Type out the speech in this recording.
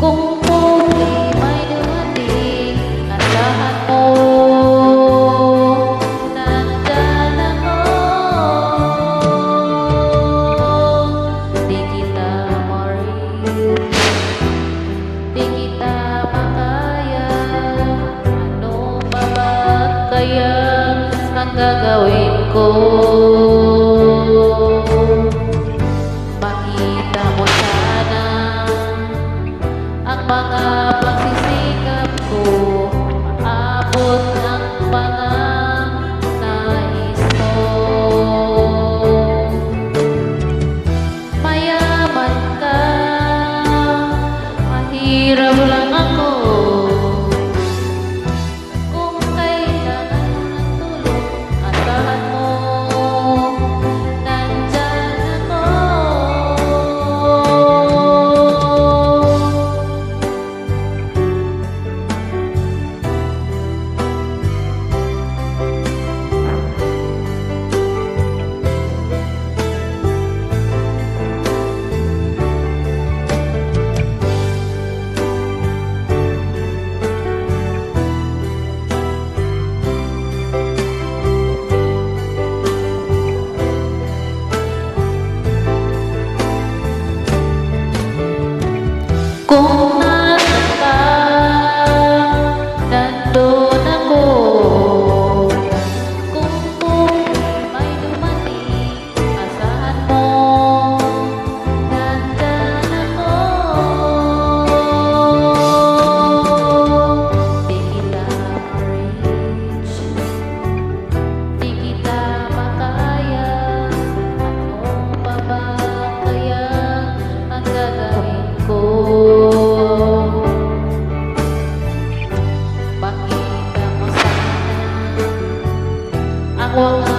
Kung po'y may dumating, asahan mo, nandyan ako. Di kita ma-reach, di kita makaya. Ano pa ba kaya ang gagawin ko? Makita mo sana ang mga pagsisikap ko, maabot ang mga nais mo. Mayaman ka, mahirap lang ako. Kung kailangan ng tulong, asahan mo, nandyan ako. Kung nasan ka, nandun ako. Kung po'y may dumating, asahan mo, nandyan ako. Di kita ma-reach, di kita makaya. Ano pa ba kaya ang gagawin ko? Makita mo sana ang wakas